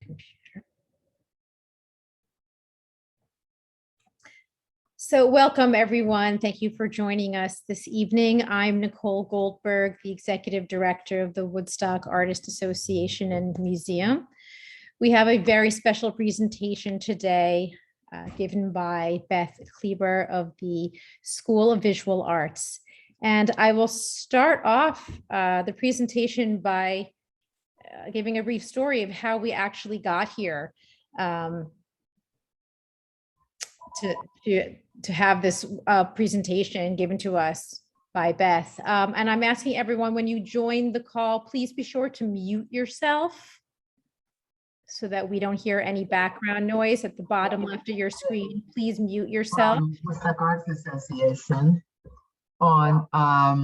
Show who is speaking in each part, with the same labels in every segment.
Speaker 1: computer. So welcome everyone. Thank you for joining us this evening. I'm Nicole Goldberg, the Executive Director of the Woodstock Artist Association and Museum. We have a very special presentation today given by Beth Kleber of the School of Visual Arts. And I will start off the presentation by giving a brief story of how we actually got here to have this presentation given to us by Beth. And I'm asking everyone, when you join the call, please be sure to mute yourself so that we don't hear any background noise at the bottom left of your screen. Please mute yourself.
Speaker 2: Woodstock Arts Association on, I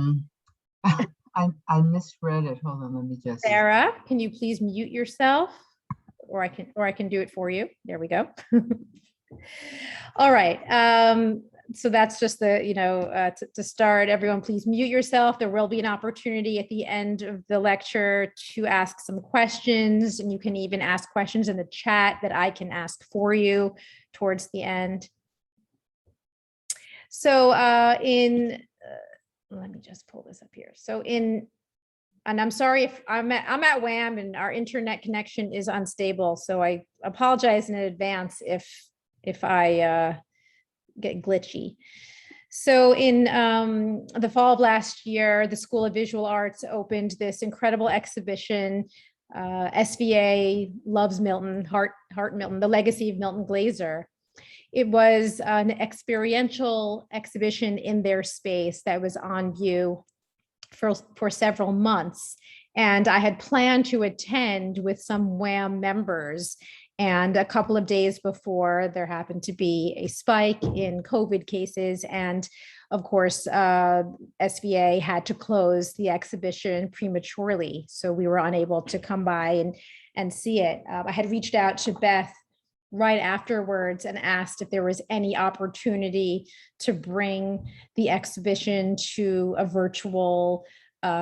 Speaker 2: misread it. Hold on, let me just.
Speaker 1: Sarah, can you please mute yourself? Or I can do it for you. There we go. All right. So that's just the, to start, everyone, please mute yourself. There will be an opportunity at the end of the lecture to ask some questions, and you can even ask questions in the chat that I can ask for you towards the end. So let me just pull this up here. So and I'm sorry if I'm at WAAM and our internet connection is unstable. So I apologize in advance if I get glitchy. So in the fall of last year, the School of Visual Arts opened this incredible exhibition, SVA Loves Milton, Heart Milton, the Legacy of Milton Glaser. It was an experiential exhibition in their space that was on view for several months. And I had planned to attend with some WAAM members. And a couple of days before, there happened to be a spike in COVID cases. And of course, SVA had to close the exhibition prematurely. So we were unable to come by and see it. I had reached out to Beth right afterwards and asked if there was any opportunity to bring the exhibition to a virtual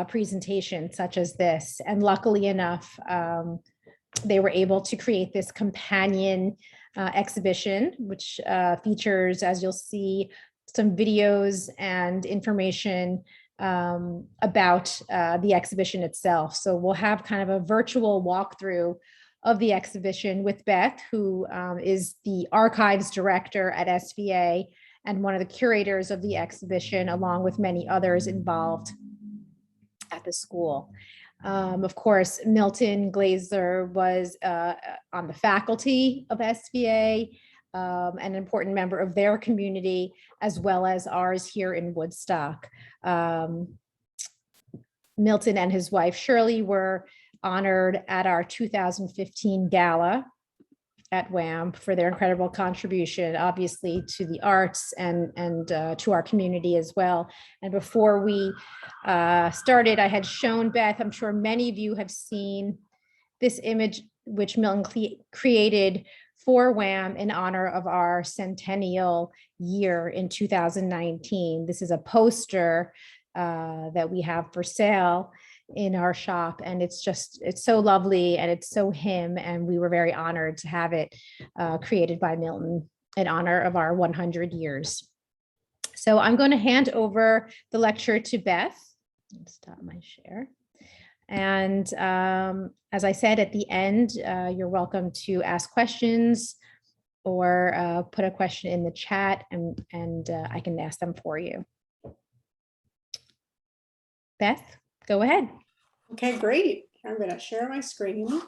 Speaker 1: presentation such as this. And luckily enough, they were able to create this companion exhibition, which features, as you'll see, some videos and information about the exhibition itself. So we'll have kind of a virtual walkthrough of the exhibition with Beth, who is the archives director at SVA and one of the curators of the exhibition, along with many others involved at the school. Of course, Milton Glaser was on the faculty of SVA, an important member of their community, as well as ours here in Woodstock. Milton and his wife, Shirley, were honored at our 2015 gala at WAAM for their incredible contribution, obviously, to the arts and to our community as well. And before we started, I had shown Beth, I'm sure many of you have seen this image which Milton created for WAAM in honor of our centennial year in 2019. This is a poster that we have for sale in our shop, and it's so lovely and it's so him, and we were very honored to have it created by Milton in honor of our 100 years. So I'm going to hand over the lecture to Beth. Stop my share. And as I said at the end, you're welcome to ask questions or put a question in the chat, and I can ask them for you. Beth, go ahead.
Speaker 3: Okay, great. I'm going to share my screen.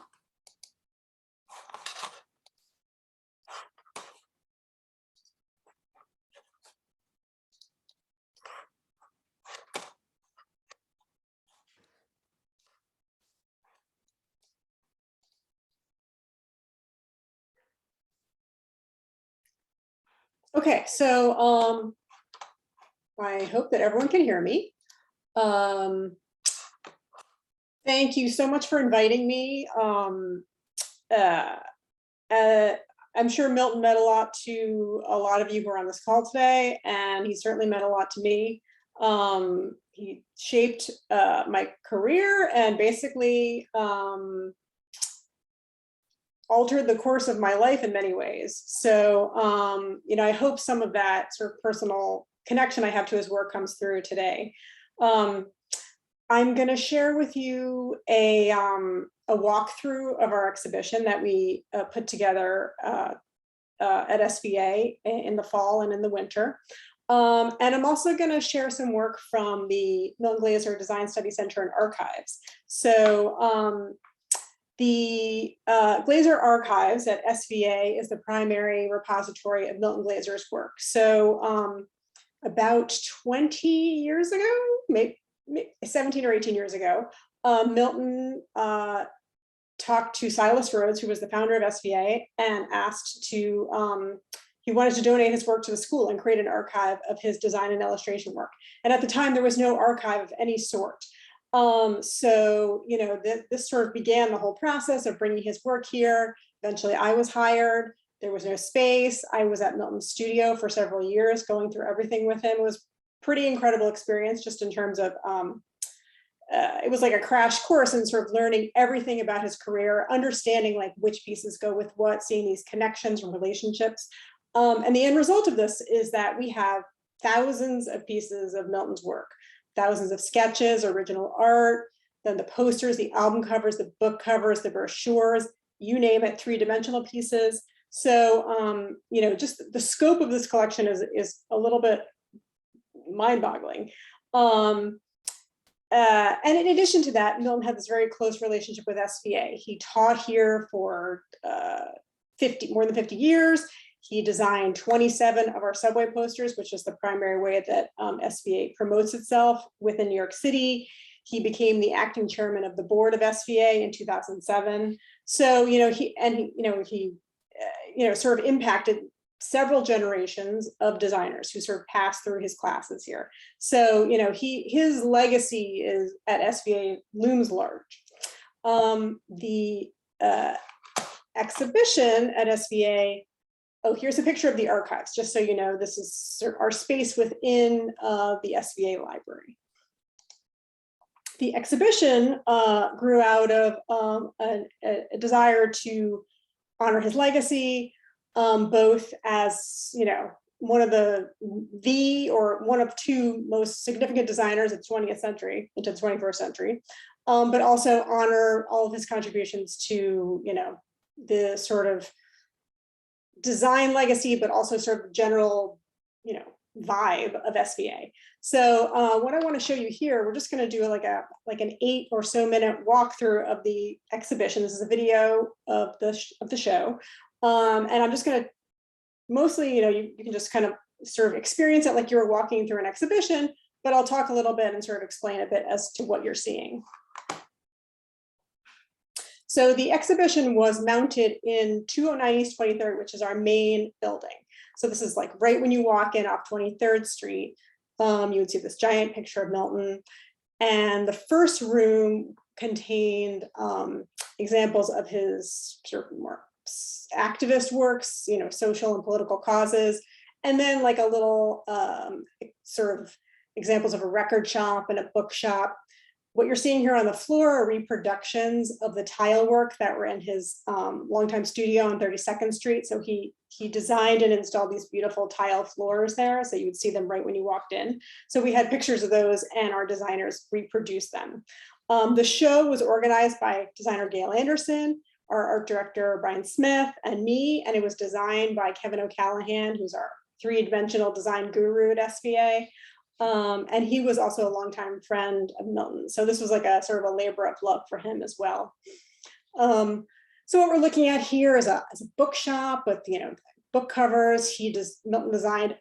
Speaker 3: Okay, so I hope that everyone can hear me. Thank you so much for inviting me. I'm sure Milton meant a lot to a lot of you who are on this call today, and he certainly meant a lot to me. He shaped my career and basically altered the course of my life in many ways. So, I hope some of that sort of personal connection I have to his work comes through today. I'm going to share with you a walkthrough of our exhibition that we put together at SVA in the fall and in the winter. And I'm also going to share some work from the Milton Glaser Design Study Center and Archives. So the Glaser Archives at SVA is the primary repository of Milton Glaser's work. So about 20 years ago, maybe 17 or 18 years ago, Milton talked to Silas Rhodes, who was the founder of SVA, and asked to, he wanted to donate his work to the school and create an archive of his design and illustration work. And at the time, there was no archive of any sort. So, this sort of began the whole process of bringing his work here. Eventually, I was hired. There was no space. I was at Milton's studio for several years, going through everything with him. It was pretty incredible experience, just in terms of, it was like a crash course in sort of learning everything about his career, understanding like which pieces go with what, seeing these connections and relationships. And the end result of this is that we have thousands of pieces of Milton's work, thousands of sketches, original art, then the posters, the album covers, the book covers, the brochures, you name it, three-dimensional pieces. So, just the scope of this collection is a little bit mind-boggling. And in addition to that, Milton had this very close relationship with SVA. He taught here for more than 50 years. He designed 27 of our subway posters, which is the primary way that SVA promotes itself within New York City. He became the acting chairman of the board of SVA in 2007. So, he sort of impacted several generations of designers who sort of passed through his classes here. So, his legacy is at SVA looms large. The exhibition at SVA, oh, here's a picture of the archives, just so you know, this is our space within the SVA library. The exhibition grew out of a desire to honor his legacy, both as, one of one of two most significant designers of the 20th century into the 21st century, but also honor all of his contributions to, the sort of design legacy, but also sort of general, vibe of SVA. So what I want to show you here, we're just going to do like an 8 or so minute walkthrough of the exhibition. This is a video of the show. And I'm just going to mostly, you can just kind of sort of experience it like you were walking through an exhibition, but I'll talk a little bit and sort of explain a bit as to what you're seeing. So the exhibition was mounted in 209 East 23rd, which is our main building. So this is like right when you walk in off 23rd Street, you would see this giant picture of Milton. And the first room contained examples of his sort of more activist works, social and political causes, and then like a little sort of examples of a record shop and a bookshop. What you're seeing here on the floor are reproductions of the tile work that were in his longtime studio on 32nd Street. So he designed and installed these beautiful tile floors there, so you would see them right when you walked in. So we had pictures of those, and our designers reproduced them. The show was organized by designer Gail Anderson, our art director Brian Smith, and me, and it was designed by Kevin O'Callahan, who's our three-dimensional design guru at SVA. And he was also a longtime friend of Milton. So this was like a sort of a labor of love for him as well. So what we're looking at here is a bookshop with, book covers. Milton designed,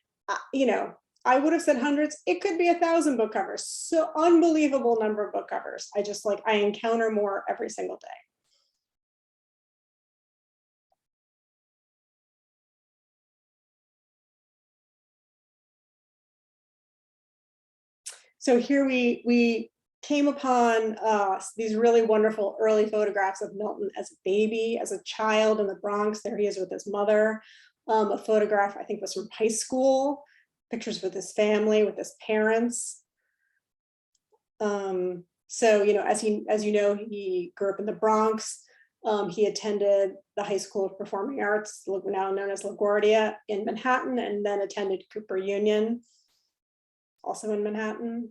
Speaker 3: I would have said hundreds. It could be 1,000 book covers. So unbelievable number of book covers. I encounter more every single day. So here we came upon these really wonderful early photographs of Milton as a baby, as a child in the Bronx. There he is with his mother. A photograph, I think, was from high school. Pictures with his family, with his parents. So, as you know, he grew up in the Bronx. He attended the High School of Performing Arts, now known as LaGuardia, in Manhattan, and then attended Cooper Union, also in Manhattan.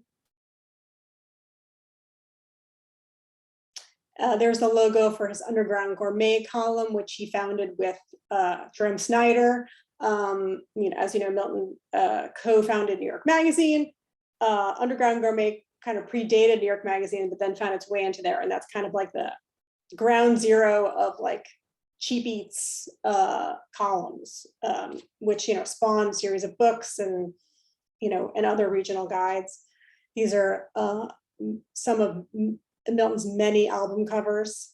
Speaker 3: There's the logo for his Underground Gourmet column, which he founded with Jerome Snyder. As you know, Milton co-founded New York Magazine. Underground Gourmet kind of predated New York Magazine, but then found its way into there. And that's kind of like the ground zero of like cheap eats columns, which, spawned a series of books and, and other regional guides. These are some of Milton's many album covers.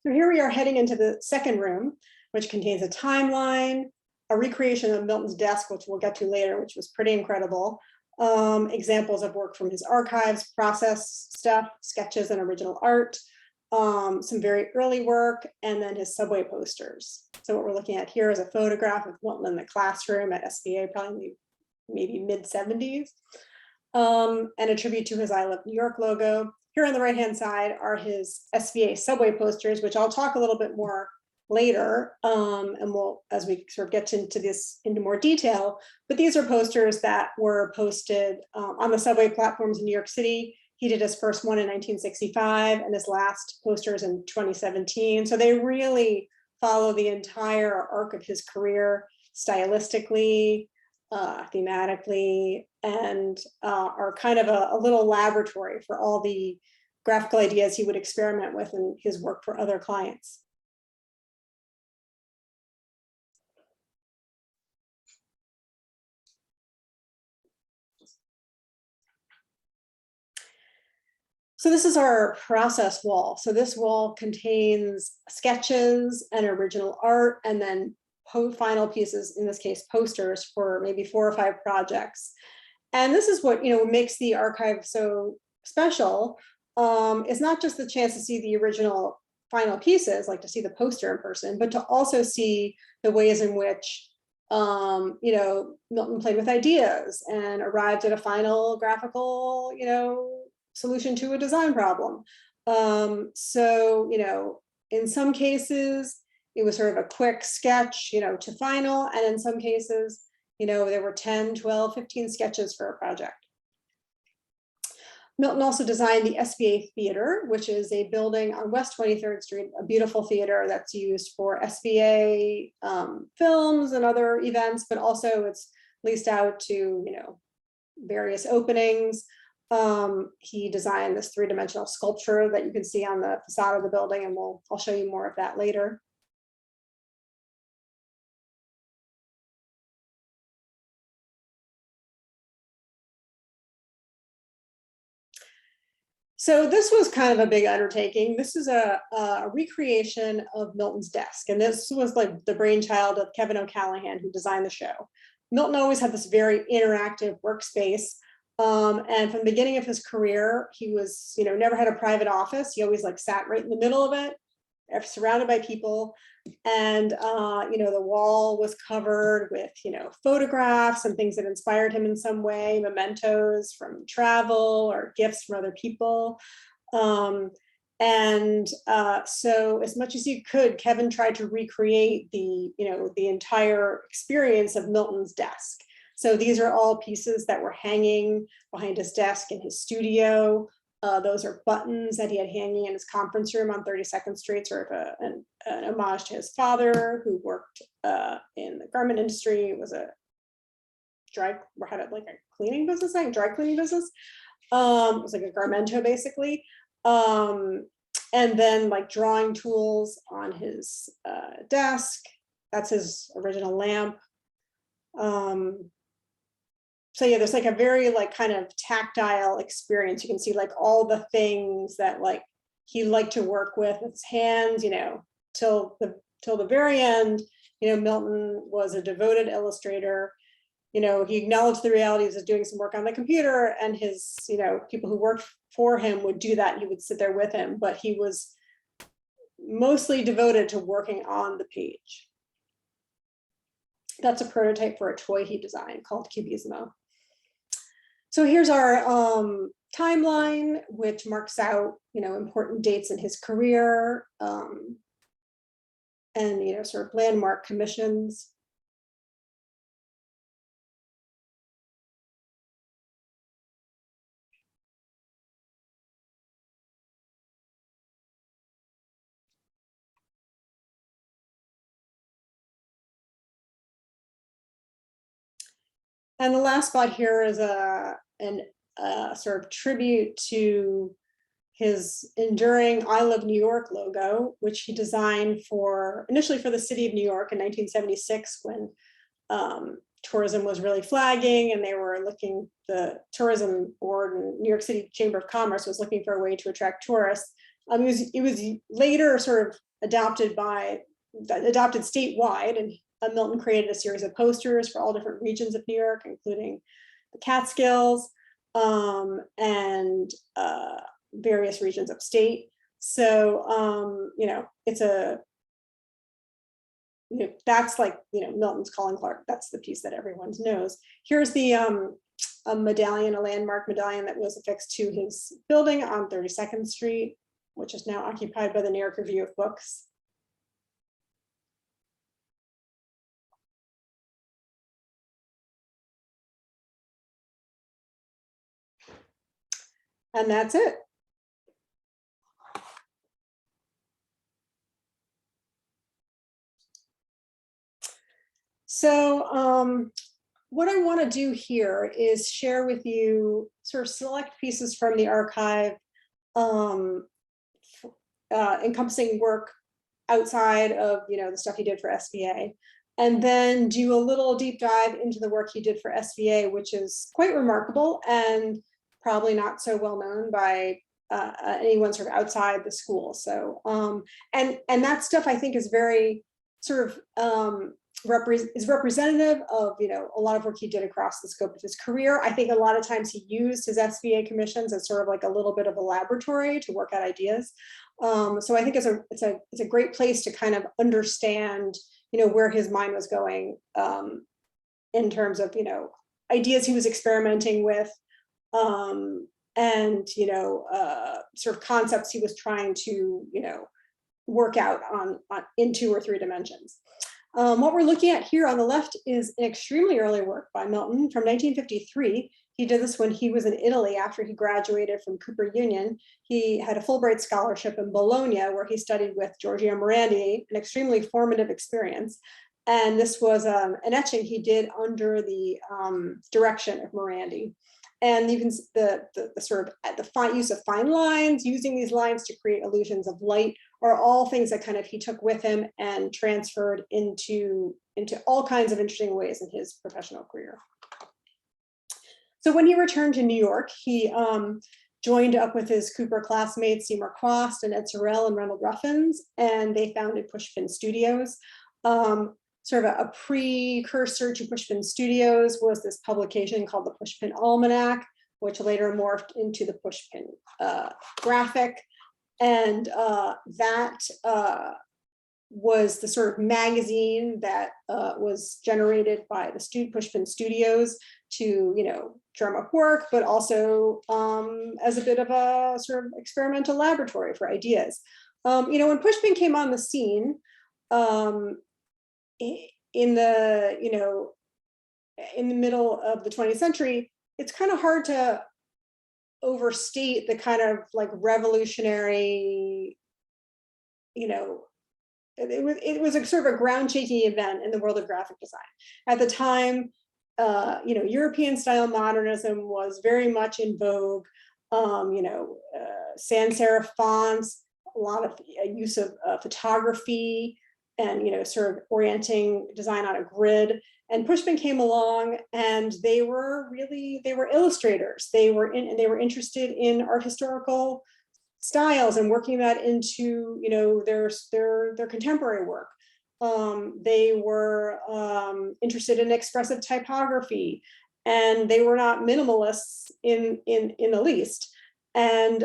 Speaker 3: So here we are heading into the second room, which contains a timeline, a recreation of Milton's desk, which we'll get to later, which was pretty incredible. Examples of work from his archives, process stuff, sketches and original art, some very early work, and then his subway posters. So what we're looking at here is a photograph of Milton in the classroom at SVA, probably maybe mid-70s, and a tribute to his I Love New York logo. Here on the right-hand side are his SVA subway posters, which I'll talk a little bit more later, and we'll, as we sort of get into this into more detail, but these are posters that were posted on the subway platforms in New York City. He did his first one in 1965 and his last posters in 2017. So they really follow the entire arc of his career stylistically, thematically, and are kind of a little laboratory for all the graphical ideas he would experiment with in his work for other clients. So this is our process wall. So this wall contains sketches and original art, and then final pieces, in this case, posters for maybe 4 or 5 projects. And this is what makes the archive so special. It's not just the chance to see the original final pieces, like to see the poster in person, but to also see the ways in which Milton played with ideas and arrived at a final graphical, solution to a design problem. So, in some cases, it was sort of a quick sketch, to final, and in some cases, there were 10, 12, 15 sketches for a project. Milton also designed the SVA Theater, which is a building on West 23rd Street, a beautiful theater that's used for SVA films and other events, but also it's leased out to, various openings. He designed this 3-dimensional sculpture that you can see on the facade of the building, and I'll show you more of that later. So this was kind of a big undertaking. This is a recreation of Milton's desk, and this was like the brainchild of Kevin O'Callahan, who designed the show. Milton always had this very interactive workspace. And from the beginning of his career, he was, never had a private office. He always sat right in the middle of it, surrounded by people. And, the wall was covered with, photographs and things that inspired him in some way, mementos from travel or gifts from other people. So as much as he could, Kevin tried to recreate the entire experience of Milton's desk. So these are all pieces that were hanging behind his desk in his studio. Those are buttons that he had hanging in his conference room on 32nd Street, sort of an homage to his father, who worked in the garment industry. It was a cleaning business, dry cleaning business. It was like a garmento, basically. And then drawing tools on his desk. That's his original lamp. So yeah, there's a very kind of tactile experience. You can see all the things that he liked to work with his hands, till the very end. Milton was a devoted illustrator. He acknowledged the realities of doing some work on the computer, and his, people who worked for him would do that. He would sit there with him, but he was mostly devoted to working on the page. That's a prototype for a toy he designed called Cubismo. So here's our timeline, which marks out, important dates in his career, and, sort of landmark commissions. And the last spot here is a sort of tribute to his enduring I Love New York logo, which he designed initially for the city of New York in 1976, when tourism was really flagging, and the tourism board and New York City Chamber of Commerce was looking for a way to attract tourists. It was later sort of adopted statewide, and Milton created a series of posters for all different regions of New York, including the Catskills, and various regions upstate. So, it's that's like, Milton's calling Clark. That's the piece that everyone knows. Here's the a landmark medallion that was affixed to his building on 32nd Street, which is now occupied by the New York Review of Books. And that's it. So what I want to do here is share with you sort of select pieces from the archive, encompassing work outside of the stuff he did for SVA, and then do a little deep dive into the work he did for SVA, which is quite remarkable and probably not so well known by anyone sort of outside the school. So and that stuff I think is very sort of is representative of a lot of work he did across the scope of his career. I think a lot of times he used his SVA commissions as sort of like a little bit of a laboratory to work out ideas. So I think it's a great place to kind of understand where his mind was going in terms of ideas he was experimenting with, and sort of concepts he was trying to work out on in 2 or 3 dimensions. What we're looking at here on the left is an extremely early work by Milton from 1953. He did this when he was in Italy after he graduated from Cooper Union. He had a Fulbright scholarship in Bologna, where he studied with Giorgio Morandi, an extremely formative experience. And this was an etching he did under the direction of Morandi. And you can see the sort of the fine use of fine lines, using these lines to create illusions of light, are all things that kind of he took with him and transferred into all kinds of interesting ways in his professional career. So when he returned to New York, he joined up with his Cooper classmates Seymour Quast and Ed Sorel and Reynold Ruffins, and they founded Pushpin Studios. Sort of a precursor to Pushpin Studios was this publication called the Pushpin Almanac, which later morphed into the Pushpin Graphic. And that was the sort of magazine that was generated by the Pushpin Studios to, drum up work, but also as a bit of a sort of experimental laboratory for ideas. When Pushpin came on the scene, in the middle of the 20th century, it's kind of hard to overstate the kind of like revolutionary, it was a sort of a ground shaking event in the world of graphic design. At the time, European style modernism was very much in vogue. Sans serif fonts, a lot of use of photography, and sort of orienting design on a grid. And Pushpin came along, and they were illustrators. They were interested in art historical styles and working that into their contemporary work. They were interested in expressive typography, and they were not minimalists in the least. And,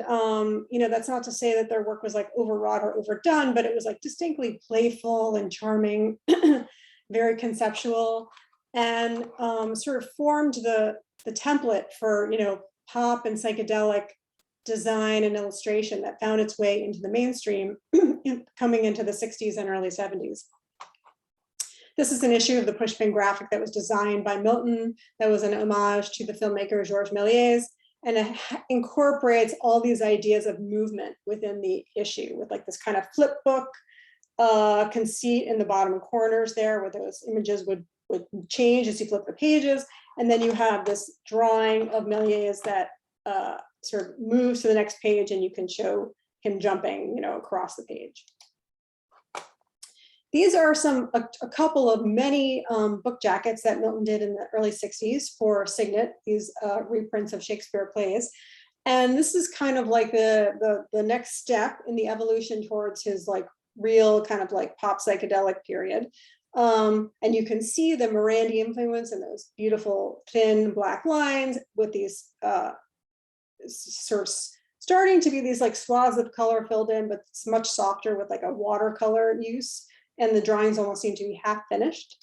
Speaker 3: you know, that's not to say that their work was like overwrought or overdone, but it was like distinctly playful and charming, very conceptual, and sort of formed the template for, you know, pop and psychedelic design and illustration that found its way into the mainstream coming into the 60s and early 70s. This is an issue of the pushpin graphic that was designed by Milton, that was an homage to the filmmaker Georges Méliès, and it incorporates all these ideas of movement within the issue with like this kind of flip book conceit in the bottom corners there, where those images would change as you flip the pages. And then you have this drawing of Méliès that sort of moves to the next page, and you can show him jumping, you know, across the page. These are a couple of many book jackets that Milton did in the early 60s for Signet, these reprints of Shakespeare plays. And this is kind of like the next step in the evolution towards his like real kind of like pop psychedelic period. And you can see the Morandi influence in those beautiful thin black lines with these sort of starting to be these like swaths of color filled in, but it's much softer with like a watercolor use. And the drawings almost seem to be half finished.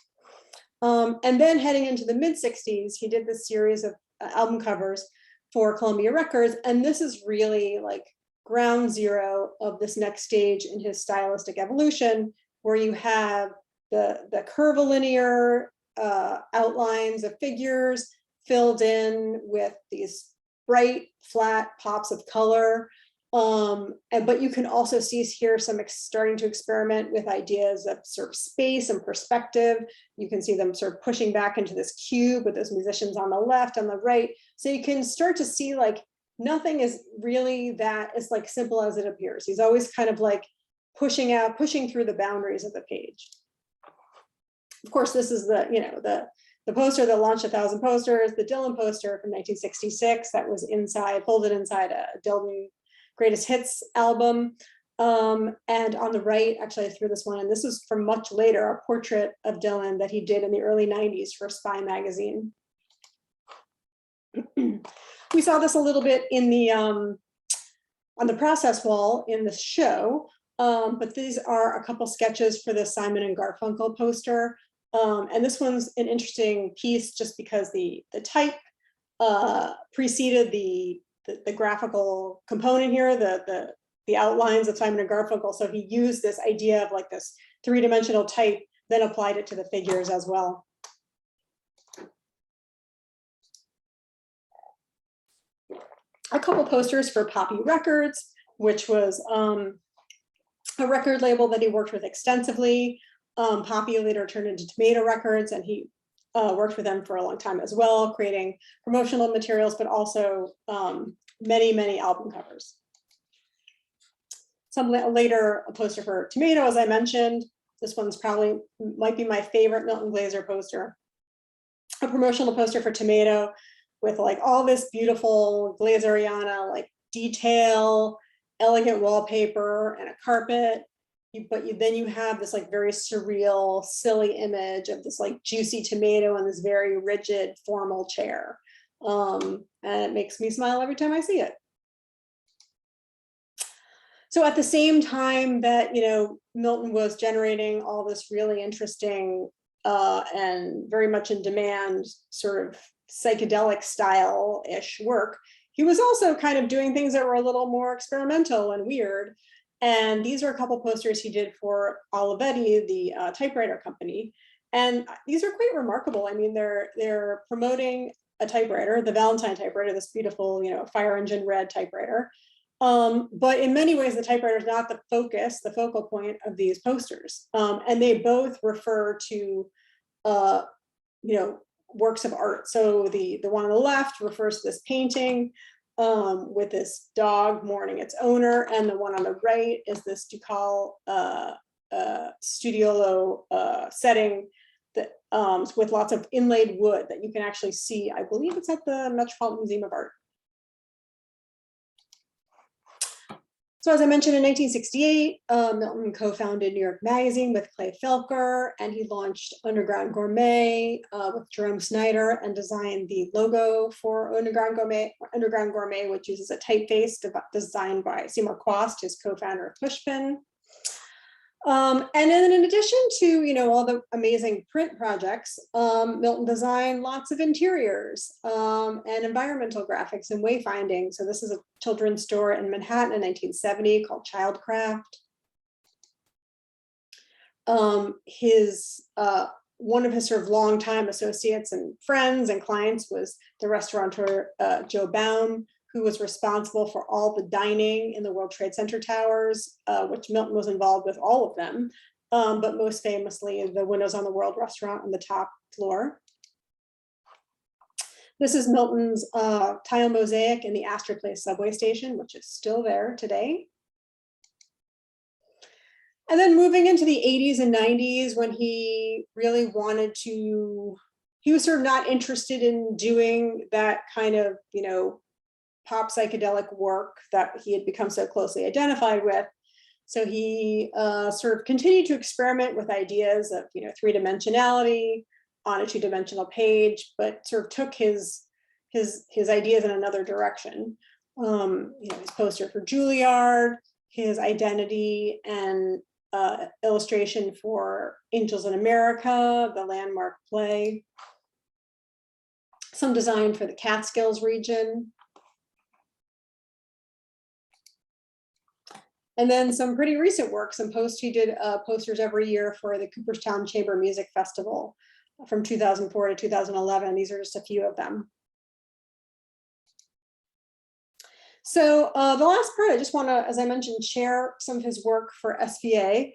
Speaker 3: And then heading into the mid 60s, he did this series of album covers for Columbia Records. And this is really like ground zero of this next stage in his stylistic evolution, where you have the curvilinear outlines of figures filled in with these bright, flat pops of color. But you can also see here some starting to experiment with ideas of sort of space and perspective. You can see them sort of pushing back into this cube with those musicians on the left, on the right. So you can start to see like nothing is really that as like simple as it appears. He's always kind of like pushing through the boundaries of the page. Of course, this is the, you know, the poster that launched 1,000 posters, the Dylan poster from 1966 that was folded inside a Dylan Greatest Hits album. And on the right, actually I threw this one, and this is from much later, a portrait of Dylan that he did in the early 90s for Spy magazine. We saw this a little bit in the on the process wall in the show, but these are a couple sketches for the Simon and Garfunkel poster. And this one's an interesting piece just because the type preceded the graphical component here, the outlines of Simon and Garfunkel. So he used this idea of like this three-dimensional type, then applied it to the figures as well. A couple posters for Poppy Records, which was a record label that he worked with extensively. Poppy later turned into Tomato Records, and he worked with them for a long time as well, creating promotional materials, but also many, many album covers. Some later, a poster for Tomato, as I mentioned. This one's might be my favorite Milton Glaser poster. A promotional poster for Tomato with like all this beautiful Glaseriana like detail, elegant wallpaper, and a carpet. Then you have this like very surreal, silly image of this like juicy tomato and this very rigid, formal chair. And it makes me smile every time I see it. So at the same time that, you know, Milton was generating all this really interesting and very much in demand sort of psychedelic style-ish work, he was also kind of doing things that were a little more experimental and weird. And these are a couple posters he did for Olivetti, the typewriter company. And these are quite remarkable. I mean, they're promoting a typewriter, the Valentine typewriter, this beautiful, you know, fire engine red typewriter. But in many ways, the typewriter is not the focal point of these posters. And they both refer to, you know, works of art. So the one on the left refers to this painting with this dog mourning its owner, and the one on the right is this Ducal studiolo setting that with lots of inlaid wood that you can actually see. I believe it's at the Metropolitan Museum of Art. So as I mentioned, in 1968, Milton co-founded New York Magazine with Clay Felker, and he launched Underground Gourmet with Jerome Snyder and designed the logo for Underground Gourmet, which uses a typeface designed by Seymour Quast, his co-founder of Pushpin. And then in addition to, all the amazing print projects, Milton designed lots of interiors and environmental graphics and wayfinding. So this is a children's store in Manhattan in 1970 called Childcraft. One of his sort of longtime associates and friends and clients was the restaurateur Joe Baum, who was responsible for all the dining in the World Trade Center towers, which Milton was involved with all of them, but most famously the Windows on the World restaurant on the top floor. This is Milton's tile mosaic in the Astor Place subway station, which is still there today. And then moving into the 80s and 90s, when he really wanted to, he was sort of not interested in doing that kind of, pop psychedelic work that he had become so closely identified with. So he sort of continued to experiment with ideas of, three-dimensionality on a two-dimensional page, but sort of took his ideas in another direction. His poster for Juilliard, his identity and illustration for Angels in America, the landmark play, some design for the Catskills region, and then some pretty recent work, he did posters every year for the Cooperstown Chamber Music Festival from 2004 to 2011. These are just a few of them. So the last part, I just want to, as I mentioned, share some of his work for SVA,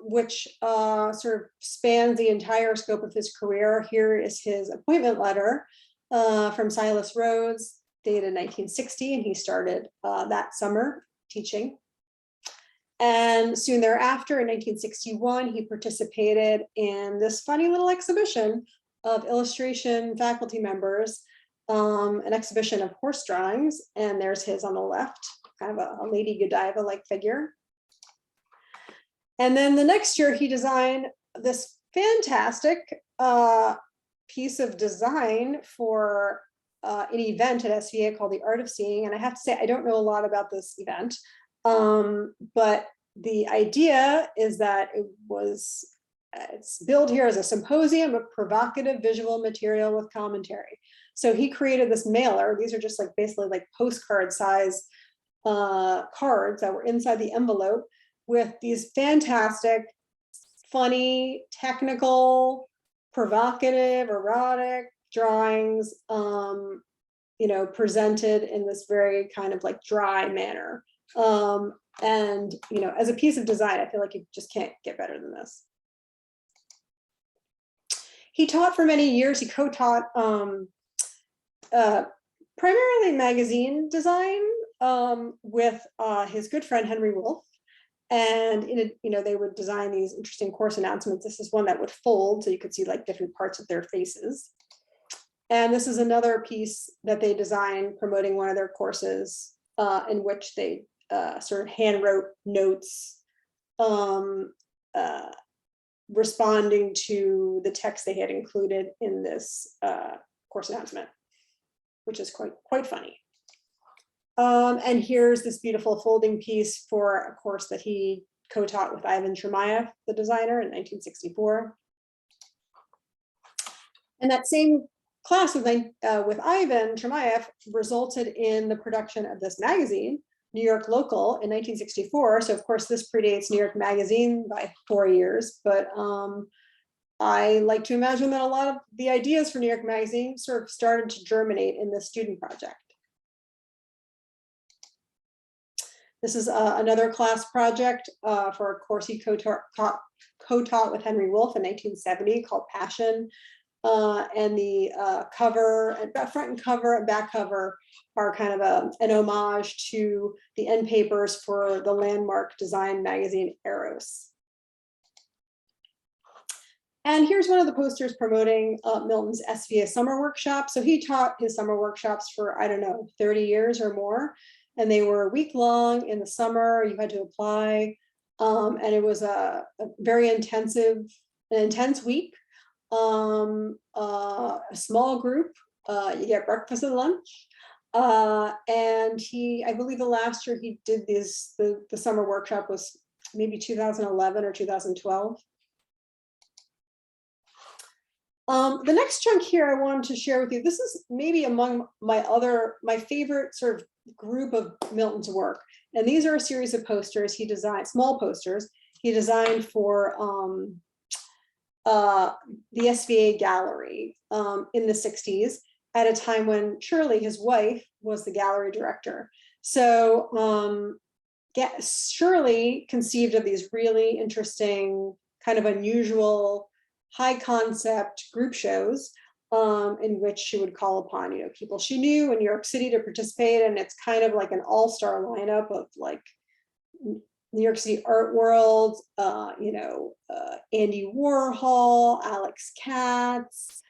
Speaker 3: which sort of spans the entire scope of his career. Here is his appointment letter from Silas Rhodes, dated 1960, and he started that summer teaching. And soon thereafter, in 1961, he participated in this funny little exhibition of illustration faculty members, an exhibition of horse drawings, and there's his on the left, kind of a Lady Godiva-like figure. And then the next year, he designed this fantastic piece of design for an event at SVA called the Art of Seeing. And I have to say, I don't know a lot about this event. But the idea is that it's billed here as a symposium of provocative visual material with commentary. So he created this mailer. These are just basically postcard size cards that were inside the envelope with these fantastic, funny, technical, provocative, erotic drawings, presented in this very kind of dry manner. And as a piece of design, I feel like you just can't get better than this. He taught for many years. He co-taught primarily magazine design with his good friend Henry Wolf, and they would design these interesting course announcements. This is one that would fold, so you could see different parts of their faces. And this is another piece that they designed promoting one of their courses, in which they sort of hand wrote notes responding to the text they had included in this course announcement, which is quite funny. And here's this beautiful folding piece for a course that he co-taught with Ivan Chermayeff, the designer, in 1964. And that same class with Ivan Chermayeff resulted in the production of this magazine, New York Local, in 1964. So of course this predates New York Magazine by 4 years, but I like to imagine that a lot of the ideas for New York Magazine sort of started to germinate in this student project. This is another class project for a course he co-taught with Henry Wolf in 1970 called Passion. And the front and cover and back cover are kind of an homage to the end papers for the landmark design magazine Eros. And here's one of the posters promoting Milton's SVA summer workshop. So he taught his summer workshops for, 30 years or more. and they were a week long in the summer. You had to apply, and it was a very intense week. A small group. You get breakfast and lunch. And I believe the last year he did this, the summer workshop was maybe 2011 or 2012. The next chunk here I wanted to share with you, this is maybe among my favorite sort of group of Milton's work. And these are a series of posters he designed, small posters he designed for the SVA gallery in the 60s, at a time when Shirley, his wife, was the gallery director. So Shirley conceived of these really interesting, kind of unusual, high concept group shows in which she would call upon, people she knew in New York City to participate. And it's kind of like an all-star lineup of like New York City art world, Andy Warhol, Alex Katz,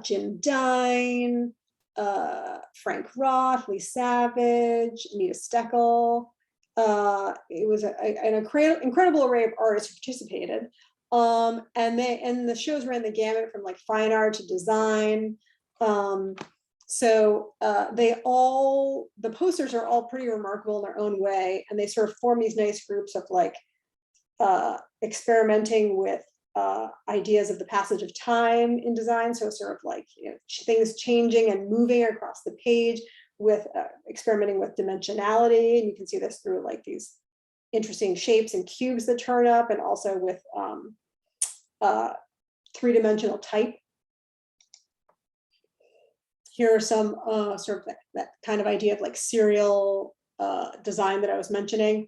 Speaker 3: Jim Dine, Frank Roth, Lee Savage, Anita Steckel. It was an incredible array of artists who participated. And the shows ran the gamut from like fine art to design. So the posters are all pretty remarkable in their own way, and they sort of form these nice groups of like experimenting with ideas of the passage of time in design. So sort of like things changing and moving across the page, with experimenting with dimensionality, and you can see this through like these interesting shapes and cubes that turn up, and also with three-dimensional type. Here are some sort of that kind of idea of like serial design that I was mentioning.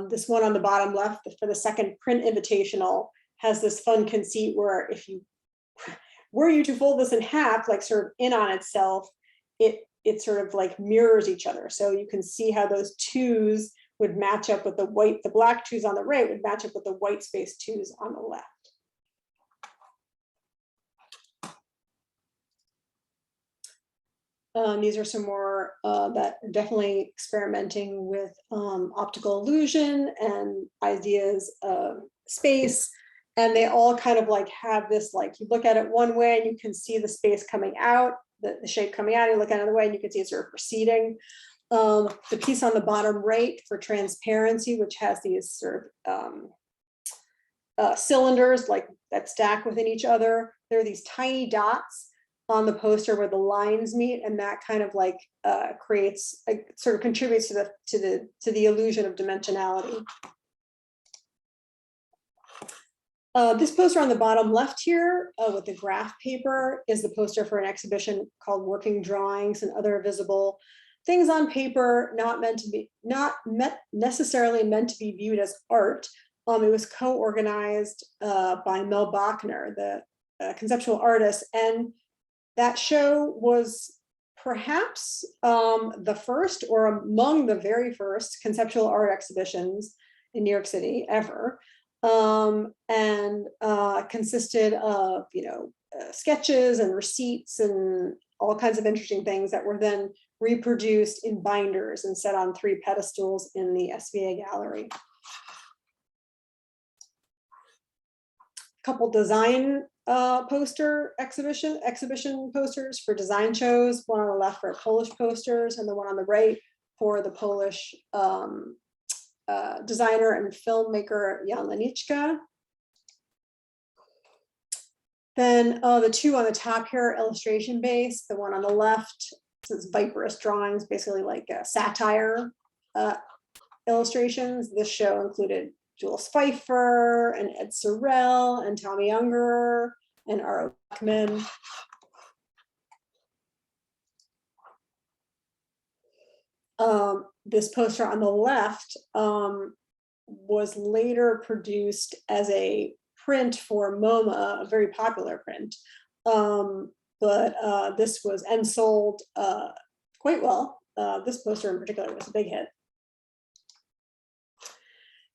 Speaker 3: This one on the bottom left for the second print invitational has this fun conceit where if you were you to fold this in half, like sort of in on itself, it sort of like mirrors each other. So you can see how those twos would match up with the black twos on the right would match up with the white space twos on the left. These are some more that are definitely experimenting with optical illusion and ideas of space. And they all kind of like have this, like you look at it one way and you can see the space coming out, the shape coming out, you look at it another way and you can see it sort of receding. The piece on the bottom right for transparency, which has these sort of cylinders like that stack within each other. There are these tiny dots on the poster where the lines meet, and that kind of like creates, sort of contributes to the illusion of dimensionality. This poster on the bottom left here with the graph paper is the poster for an exhibition called Working Drawings and Other Visible Things on Paper, not necessarily meant to be viewed as art. It was co-organized by Mel Bachner, the conceptual artist, and that show was perhaps the first or among the very first conceptual art exhibitions in New York City ever. And consisted of sketches and receipts and all kinds of interesting things that were then reproduced in binders and set on 3 pedestals in the SVA gallery. Couple design exhibition posters for design shows. One on the left for Polish posters, and the one on the right for the Polish designer and filmmaker Jan Leniczka. Then the 2 on the top here are illustration based. The one on the left is Viperous drawings, basically like satire illustrations. This show included Jules Pfeiffer and Ed Sorel and Tommy Unger and R.O. Bachman. This poster on the left was later produced as a print for MoMA, a very popular print. But this was and sold quite well. This poster in particular was a big hit.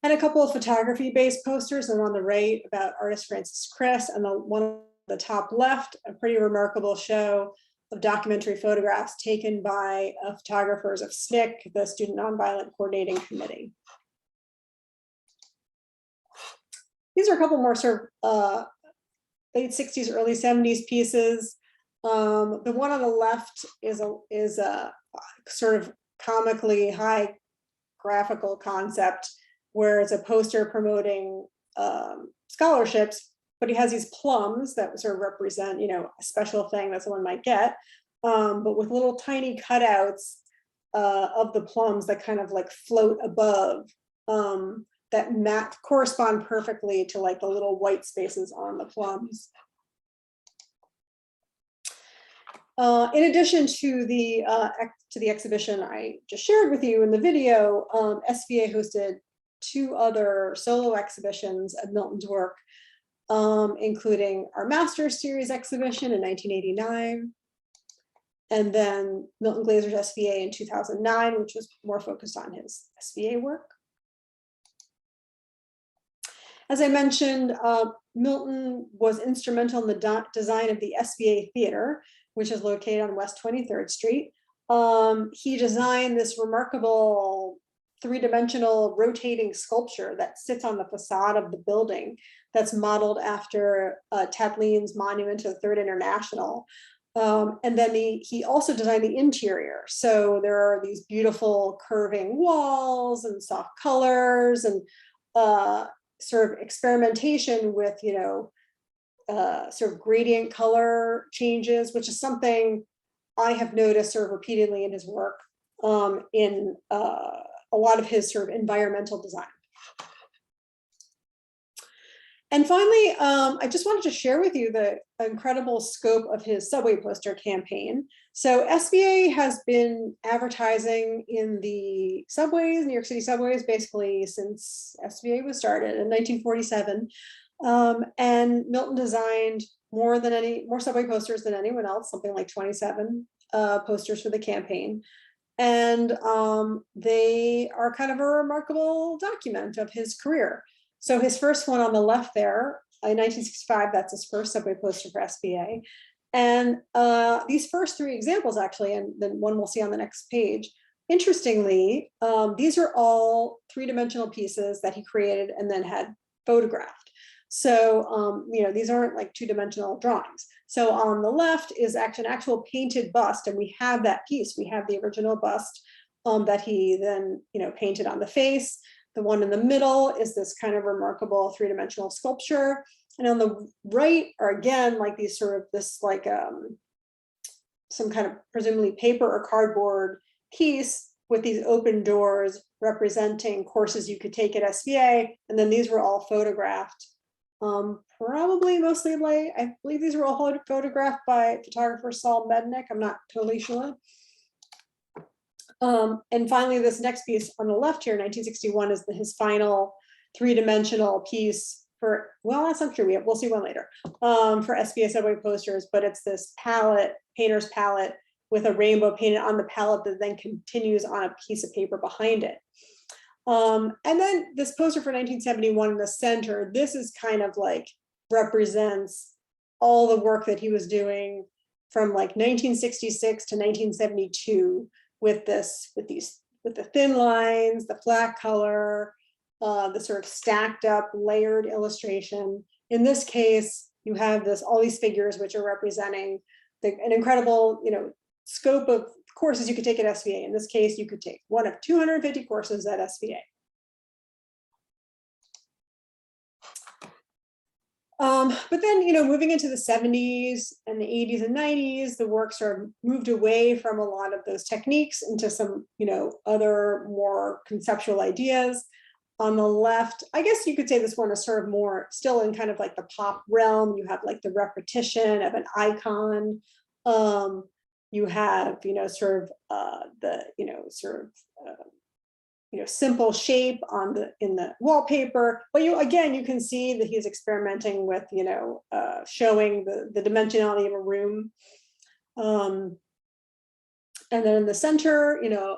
Speaker 3: And a couple of photography-based posters, and on the right about artist Francis Criss, and the one on the top left, a pretty remarkable show of documentary photographs taken by photographers of SNCC, the Student Nonviolent Coordinating Committee. These are a couple more sort of late 60s, early 70s pieces. The one on the left is a sort of comically high graphical concept where it's a poster promoting scholarships, but he has these plums that sort of represent, you know, a special thing that someone might get, but with little tiny cutouts of the plums that kind of like float above, that correspond perfectly to like the little white spaces on the plums. In addition to the exhibition I just shared with you in the video, SVA hosted 2 other solo exhibitions of Milton's work, including our Master's Series exhibition in 1989, and then Milton Glaser's SVA in 2009, which was more focused on his SVA work. As I mentioned, Milton was instrumental in the design of the SVA Theater, which is located on West 23rd Street. He designed this remarkable 3-dimensional rotating sculpture that sits on the facade of the building that's modeled after Tatlin's monument to the Third International. And then he also designed the interior. So there are these beautiful curving walls and soft colors and sort of experimentation with, you know, sort of gradient color changes, which is something I have noticed sort of repeatedly in his work, in a lot of his sort of environmental design. And finally, I just wanted to share with you the incredible scope of his subway poster campaign. So SVA has been advertising in the subways, New York City subways, basically since SVA was started in 1947. And Milton designed more subway posters than anyone else, something like 27 posters for the campaign. And they are kind of a remarkable document of his career. So his first one on the left there, in 1965, that's his first subway poster for SVA. And these first 3 examples actually, and then one we'll see on the next page, interestingly, these are all 3-dimensional pieces that he created and then had photographed. So, you know, these aren't like 2-dimensional drawings. So on the left is actually an actual painted bust, and we have that piece. We have the original bust that he then, you know, painted on the face. The one in the middle is this kind of remarkable 3-dimensional sculpture. And on the right are again, like these sort of this like some kind of presumably paper or cardboard piece with these open doors representing courses you could take at SVA. And then these were all photographed. Probably mostly like, I believe these were all photographed by photographer Saul Mednick. I'm not totally sure. And finally, this next piece on the left here, 1961, is his final 3-dimensional piece for, well, that's not true. We'll see one later, for SVA subway posters, but it's this palette, painter's palette with a rainbow painted on the palette that then continues on a piece of paper behind it. And then this poster for 1971 in the center, this is kind of like represents all the work that he was doing from like 1966 to 1972 with the thin lines, the flat color, the sort of stacked up layered illustration. In this case, you have all these figures which are representing an incredible, you know, scope of courses you could take at SVA. In this case, you could take one of 250 courses at SVA. But then, you know, moving into the 70s and the 80s and 90s, the work sort of moved away from a lot of those techniques into some, you know, other more conceptual ideas. On the left, I guess you could say this one is sort of more still in kind of like the pop realm. You have like the repetition of an icon. You have, you know, sort of the, you know, sort of you know, simple shape in the wallpaper, but you can see that he's experimenting with, you know, showing the dimensionality of a room. And then in the center, you know,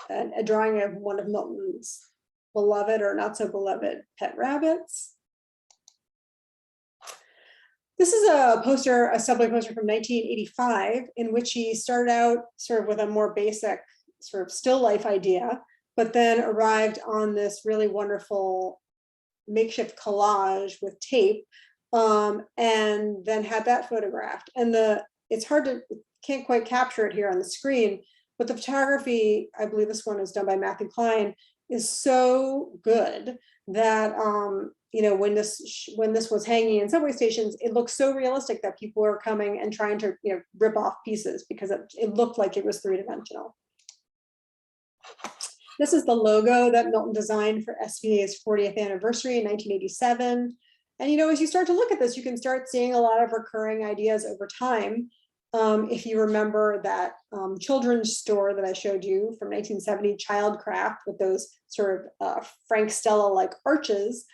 Speaker 3: a drawing of one of Milton's beloved or not so beloved pet rabbits. This is a poster, a subway poster from 1985, in which he started out sort of with a more basic sort of still life idea, but then arrived on this really wonderful makeshift collage with tape, and then had that photographed. And it's hard to, can't quite capture it here on the screen, but the photography, I believe this one is done by Matthew Klein, is so good that you know, when this was hanging in subway stations, it looked so realistic that people were coming and trying to, you know, rip off pieces because it looked like it was three-dimensional. This is the logo that Milton designed for SVA's 40th anniversary in 1987. And, you know, as you start to look at this, you can start seeing a lot of recurring ideas over time. If you remember that children's store that I showed you from 1970, Childcraft, with those sort of Frank Stella-like arches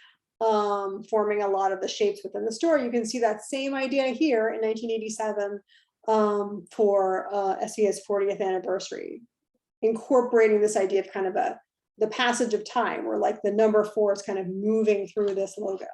Speaker 3: forming a lot of the shapes within the store, you can see that same idea here in 1987 for SVA's 40th anniversary, incorporating this idea of kind of the passage of time, where like the number 4 is kind of moving through this logo.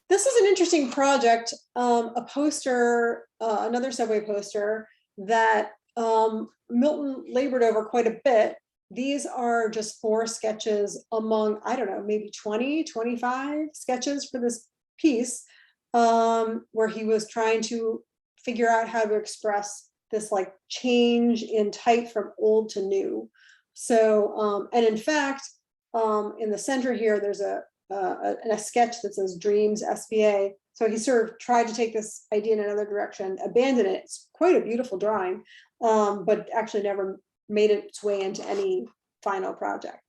Speaker 3: This is an interesting project, a poster, another subway poster that Milton labored over quite a bit. These are just 4 sketches among, I don't know, maybe 20, 25 sketches for this piece, where he was trying to figure out how to express this like change in type from old to new. So, and in fact, in the center here, there's a sketch that says Dreams SVA. So he sort of tried to take this idea in another direction, abandon it. It's quite a beautiful drawing, but actually never made its way into any final project.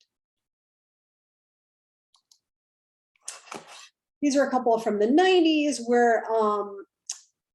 Speaker 3: These are a couple from the 90s where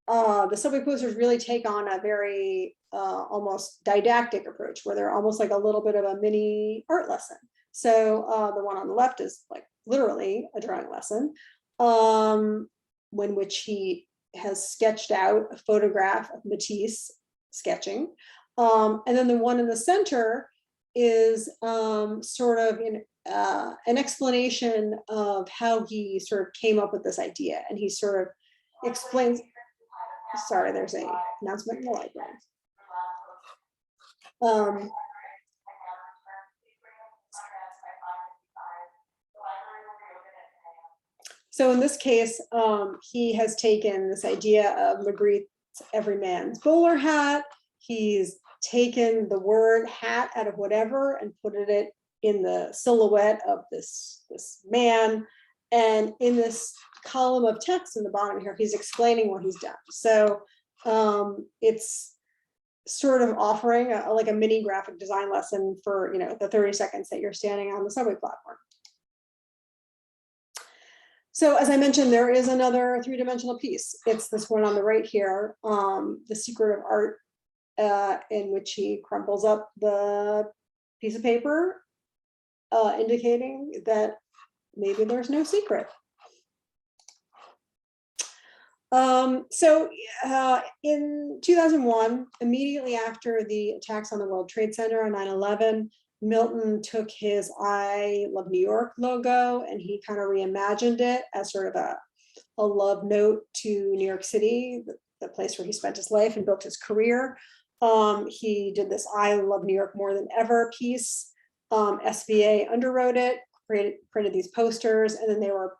Speaker 3: the subway posters really take on a very almost didactic approach, where they're almost like a little bit of a mini art lesson. So the one on the left is like literally a drawing lesson, in which he has sketched out a photograph of Matisse sketching. And then the one in the center is sort of an explanation of how he sort of came up with this idea. And he sort of explains, sorry, there's an announcement in the library. So in this case, he has taken this idea of Magritte's Every Man's Bowler Hat. He's taken the word hat out of whatever and put it in the silhouette of this man. And in this column of text in the bottom here, he's explaining what he's done. So it's sort of offering like a mini graphic design lesson for, you know, the 30 seconds that you're standing on the subway platform. So as I mentioned, there is another 3-dimensional piece. It's this one on the right here, The Secret of Art, in which he crumples up the piece of paper, indicating that maybe there's no secret. So in 2001, immediately after the attacks on the World Trade Center on 9/11, Milton took his I Love New York logo and he kind of reimagined it as sort of a love note to New York City, the place where he spent his life and built his career. He did this I Love New York More Than Ever piece. SVA underwrote it, printed these posters, and then they were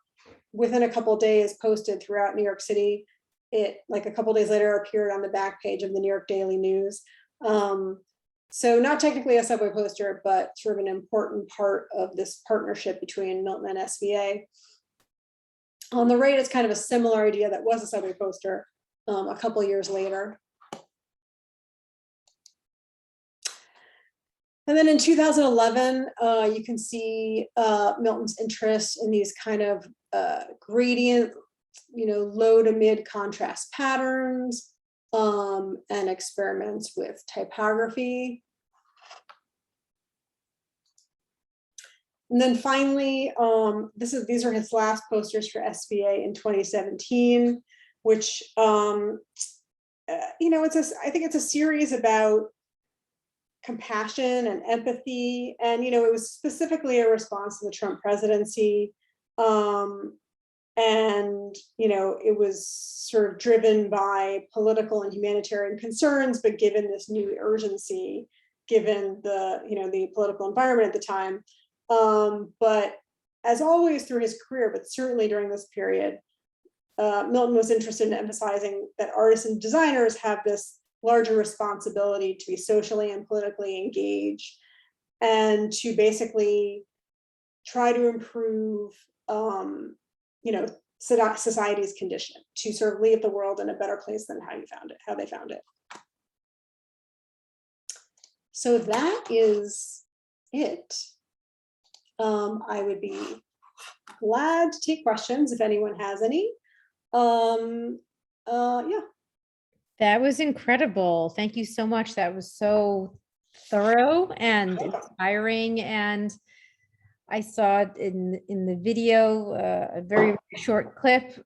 Speaker 3: within a couple of days posted throughout New York City. It, like a couple of days later, appeared on the back page of the New York Daily News. So not technically a subway poster, but sort of an important part of this partnership between Milton and SVA. On the right, it's kind of a similar idea that was a subway poster a couple of years later. And then in 2011, you can see Milton's interest in these kind of gradient, you know, low to mid contrast patterns, and experiments with typography. And then finally, these are his last posters for SVA in 2017, which, you know, I think it's a series about compassion and empathy. And, you know, it was specifically a response to the Trump presidency. And, it was sort of driven by political and humanitarian concerns, but given this new urgency, given the political environment at the time. But as always through his career, but certainly during this period, Milton was interested in emphasizing that artists and designers have this larger responsibility to be socially and politically engaged, and to basically try to improve society's condition, to sort of leave the world in a better place than how they found it. So that is it. I would be glad to take questions if anyone has any. Yeah.
Speaker 1: That was incredible. Thank you so much. That was so thorough and inspiring. And I saw it in the video, a very short clip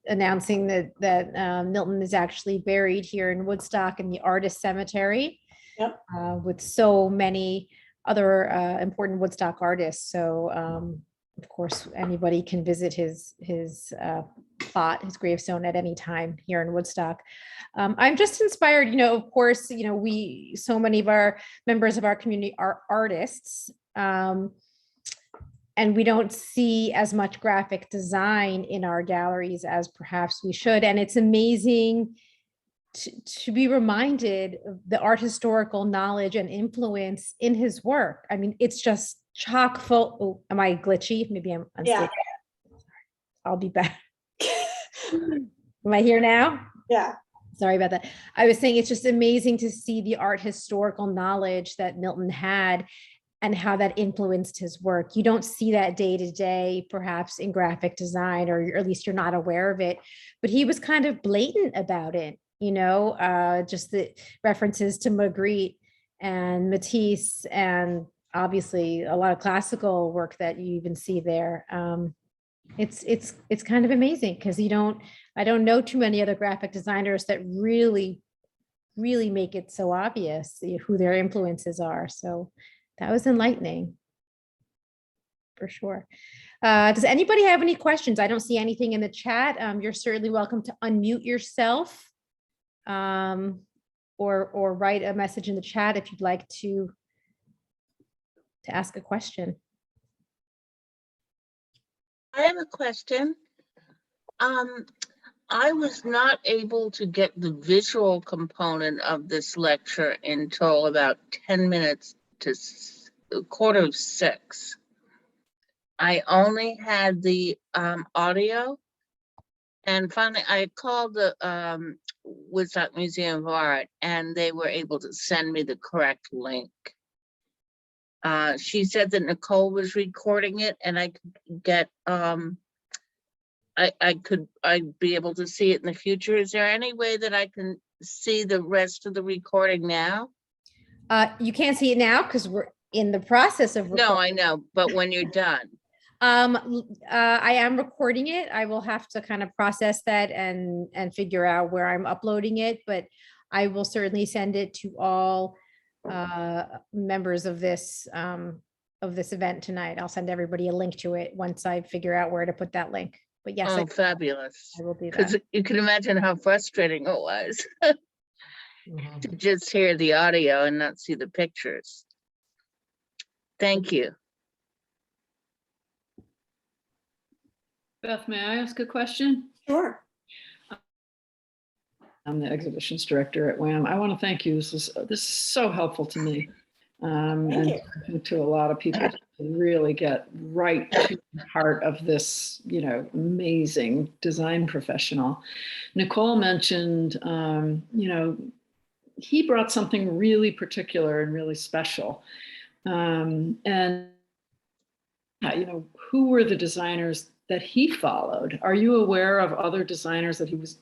Speaker 1: announcing that Milton is actually buried here in Woodstock in the Artist Cemetery.
Speaker 3: Yep.
Speaker 1: With so many other important Woodstock artists. So of course, anybody can visit his plot, his gravestone at any time here in Woodstock. I'm just inspired, of course, so many of our members of our community are artists. And we don't see as much graphic design in our galleries as perhaps we should. And it's amazing to be reminded of the art historical knowledge and influence in his work. I mean, it's just chock full. Oh, am I glitchy? Maybe I'm unstable. Yeah. I'll be back. Am I here now?
Speaker 3: Yeah.
Speaker 1: Sorry about that. I was saying it's just amazing to see the art historical knowledge that Milton had and how that influenced his work. You don't see that day to day, perhaps in graphic design, or at least you're not aware of it, but he was kind of blatant about it, just the references to Magritte and Matisse, and obviously a lot of classical work that you even see there. It's kind of amazing because I don't know too many other graphic designers that really make it so obvious who their influences are. So that was enlightening, for sure. Does anybody have any questions? I don't see anything in the chat. You're certainly welcome to unmute yourself or write a message in the chat if you'd like to ask a question.
Speaker 4: I have a question. I was not able to get the visual component of this lecture until about 10 minutes to 5:45. I only had the audio, and finally I called the Woodstock Museum of Art, and they were able to send me the correct link. She said that Nicole was recording it, and I could get I'd be able to see it in the future. Is there any way that I can see the rest of the recording now?
Speaker 1: You can't see it now because we're in the process of recording.
Speaker 4: No, I know, but when you're done.
Speaker 1: I am recording it. I will have to kind of process that and figure out where I'm uploading it, but I will certainly send it to all members of this event tonight. I'll send everybody a link to it once I figure out where to put that link. But yes,
Speaker 4: Oh, fabulous.
Speaker 1: I will do
Speaker 4: Because
Speaker 1: that.
Speaker 4: you can imagine how frustrating it was to just hear the audio and not see the pictures. Thank you.
Speaker 5: Beth, may I ask a question?
Speaker 3: Sure.
Speaker 5: I'm the exhibitions director at WAAM. I want to thank you. This is so helpful to me, and to a lot of people to really get right to the heart of this, amazing design professional. Nicole mentioned, he brought something really particular and really special, and who were the designers that he followed? Are you aware of other designers that he was,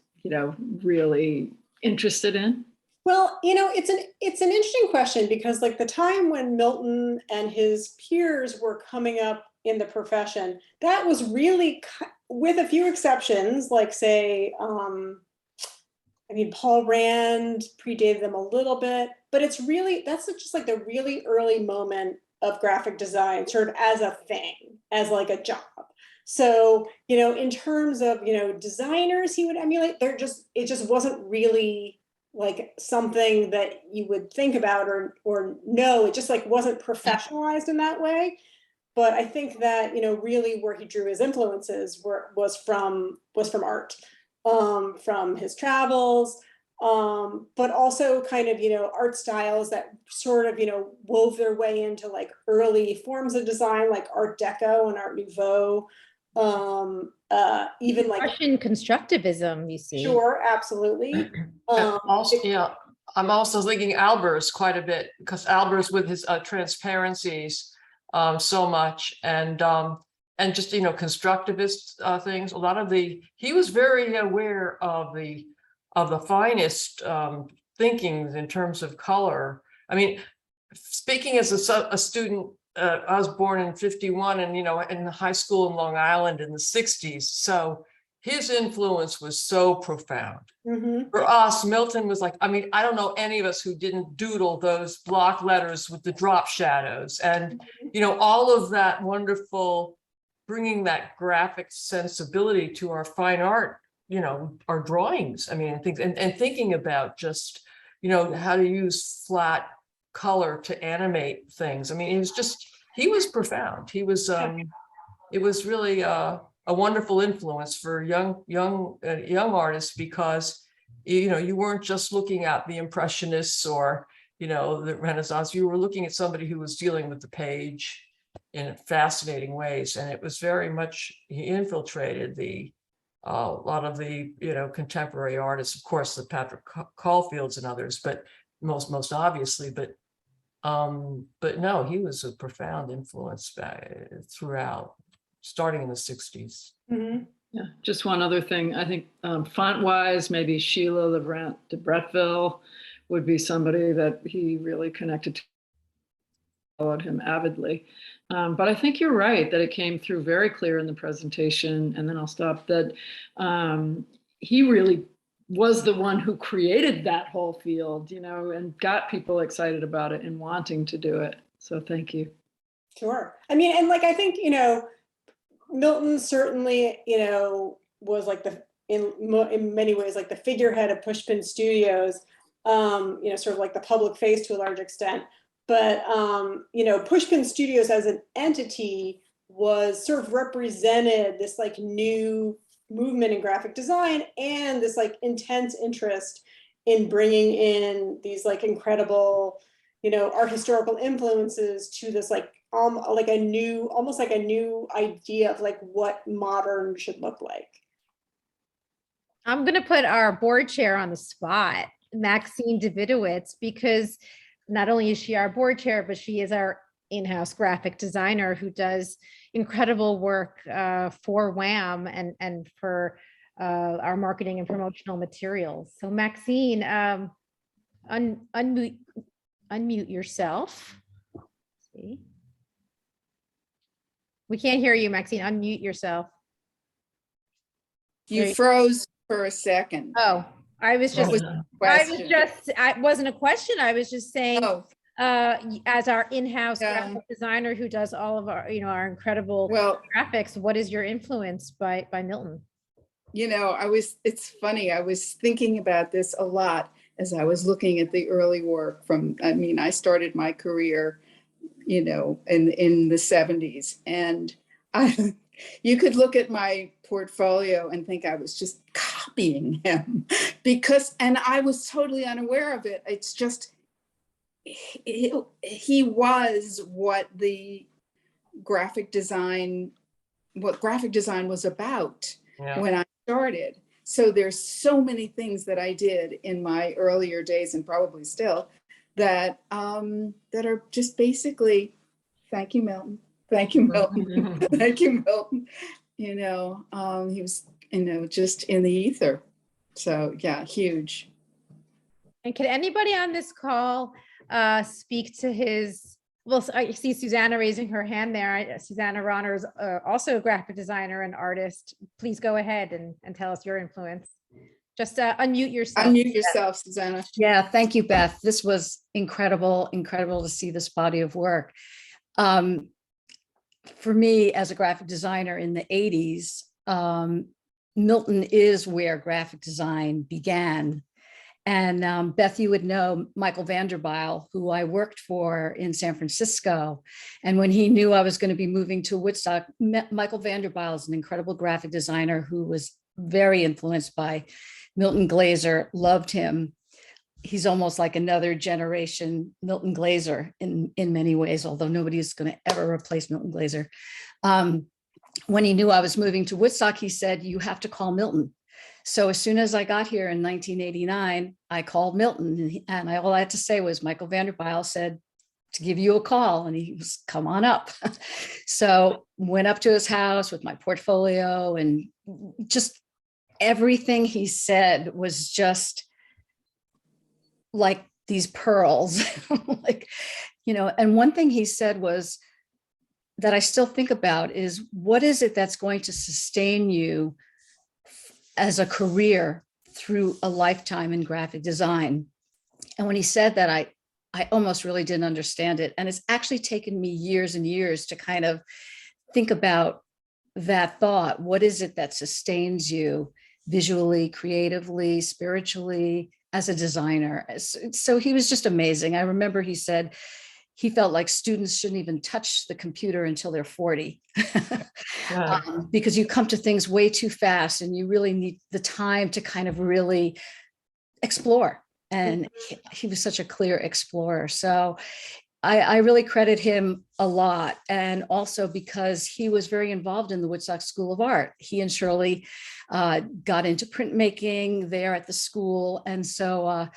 Speaker 5: really interested in?
Speaker 3: Well, it's an interesting question because like the time when Milton and his peers were coming up in the profession, that was really, with a few exceptions, like say, Paul Rand predated them a little bit, but that's just like the really early moment of graphic design, sort of as a thing, as like a job. So, in terms of, designers he would emulate, it just wasn't really like something that you would think about or know. It just like wasn't professionalized in that way. But I think that, really where he drew his influences was from art, from his travels, but also kind of, art styles that sort of, wove their way into like early forms of design, like Art Deco and Art Nouveau, even like
Speaker 1: Russian constructivism, you see.
Speaker 3: sure, absolutely.
Speaker 6: Also, yeah, I'm also thinking Albers quite a bit, because Albers with his transparencies so much, and just constructivist things. A lot of he was very aware of the finest thinkings in terms of color. I mean, speaking as a student, I was born in 51, and in high school in Long Island in the 60s. So his influence was so profound.
Speaker 3: Mhm.
Speaker 6: For us, Milton was like, I mean, I don't know any of us who didn't doodle those block letters with the drop shadows and, all of that wonderful, bringing that graphic sensibility to our fine art, our drawings. I mean, things and thinking about just, how to use flat color to animate things. I mean, he was profound. He was, it was really a wonderful influence for young artists, because you weren't just looking at the Impressionists or the Renaissance. You were looking at somebody who was dealing with the page in fascinating ways, and it was very much, he infiltrated a lot of the contemporary artists, of course, the Patrick Caulfields and others, but most obviously, but no, he was a profound influence throughout, starting in the 60s.
Speaker 3: Mhm.
Speaker 5: Yeah, just one other thing. I think font wise, maybe Sheila Legrand de Bretteville would be somebody that he really connected to, followed him avidly. But I think you're right that it came through very clear in the presentation, and then I'll stop, that he really was the one who created that whole field, and got people excited about it and wanting to do it. So thank you.
Speaker 3: Sure. I mean, and like, I think, Milton certainly, was like in many ways, like the figurehead of Pushpin Studios, sort of like the public face to a large extent. But, Pushpin Studios as an entity was sort of represented this like new movement in graphic design and this like intense interest in bringing in these like incredible, art historical influences to this like almost like a new idea of like what modern should look like.
Speaker 1: I'm going to put our board chair on the spot, Maxine Davidowitz, because not only is she our board chair, but she is our in-house graphic designer who does incredible work for WAAM and for our marketing and promotional materials. So Maxine, unmute yourself. See? We can't hear you, Maxine. Unmute yourself.
Speaker 7: You froze for a second.
Speaker 1: Oh, I was just,
Speaker 7: Question.
Speaker 1: I wasn't a question. I was just saying,
Speaker 7: Oh,
Speaker 1: as our in-house graphic designer who does all of our, our incredible
Speaker 7: well,
Speaker 1: graphics, what is your influence by Milton?
Speaker 7: it's funny. I was thinking about this a lot as I was looking at the early work I started my career, in the 70s, and you could look at my portfolio and think I was just copying him and I was totally unaware of it. It's just, he was what graphic design was about when I started. So there's so many things that I did in my earlier days, and probably still, that are just basically, thank you, Milton. Thank you, Milton. Thank you, Milton. He was, just in the ether. So yeah, huge.
Speaker 1: And can anybody on this call speak to his, well, I see Susanna raising her hand there. Susanna Ronner is also a graphic designer and artist. Please go ahead and tell us your influence. Just unmute yourself.
Speaker 7: Unmute yourself, Susanna.
Speaker 8: Yeah, thank you, Beth. This was incredible to see this body of work. for me as a graphic designer in the 80s, Milton is where graphic design began. And Beth, you would know Michael Vanderbilt, who I worked for in San Francisco. And when he knew I was going to be moving to Woodstock, Michael Vanderbilt is an incredible graphic designer who was very influenced by Milton Glaser, loved him. He's almost like another generation Milton Glaser in many ways, although nobody is going to ever replace Milton Glaser. When he knew I was moving to Woodstock, he said, you have to call Milton. So as soon as I got here in 1989, I called Milton, and all I had to say was Michael Vanderbilt said to give you a call, and he was, come on up. So went up to his house with my portfolio, and just everything he said was just like these pearls. Like, you know, and one thing he said was that I still think about is, what is it that's going to sustain you as a career through a lifetime in graphic design? And when he said that, I almost really didn't understand it. And it's actually taken me years and years to kind of think about that thought. What is it that sustains you visually, creatively, spiritually, as a designer? So he was just amazing. I remember he said he felt like students shouldn't even touch the computer until they're 40.
Speaker 6: Yeah.
Speaker 8: Because you come to things way too fast, and you really need the time to kind of really explore. And he was such a clear explorer. So I really credit him a lot. And also because he was very involved in the Woodstock School of Art. He and Shirley got into printmaking there at the school. And so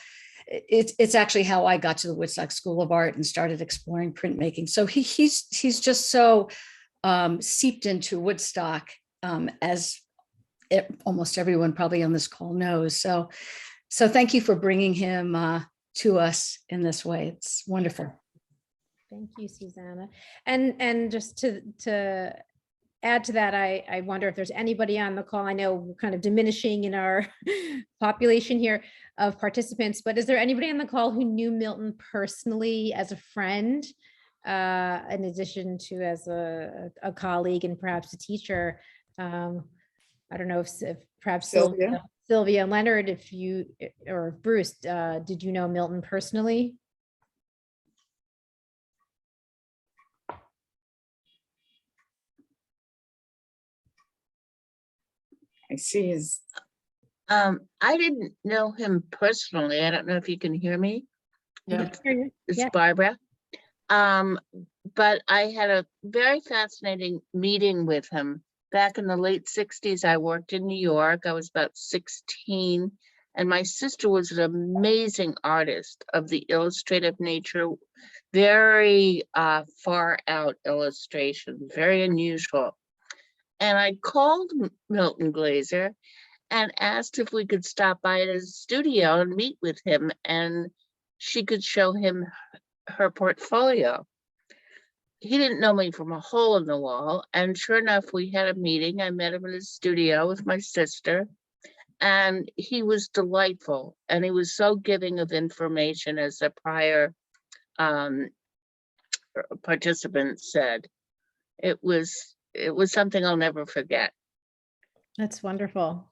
Speaker 8: it's actually how I got to the Woodstock School of Art and started exploring printmaking. So he's just so seeped into Woodstock, as almost everyone probably on this call knows. So thank you for bringing him to us in this way. It's wonderful.
Speaker 1: Thank you, Susanna. And just to add to that, I wonder if there's anybody on the call. I know we're kind of diminishing in our population here of participants, but is there anybody on the call who knew Milton personally as a friend, in addition to as a colleague and perhaps a teacher? I don't know if perhaps Sylvia and Leonard, if you, or Bruce, did you know Milton personally?
Speaker 7: I see his.
Speaker 4: I didn't know him personally. I don't know if you can hear me.
Speaker 6: Yeah.
Speaker 4: It's
Speaker 1: Yeah.
Speaker 4: Barbara. But I had a very fascinating meeting with him. Back in the late 60s, I worked in New York. I was about 16, and my sister was an amazing artist of the illustrative nature, very far out illustration, very unusual. And I called Milton Glaser and asked if we could stop by at his studio and meet with him, and she could show him her portfolio. He didn't know me from a hole in the wall, and sure enough, we had a meeting. I met him in his studio with my sister, and he was delightful, and he was so giving of information, as the prior participant said. It was something I'll never forget.
Speaker 1: That's wonderful.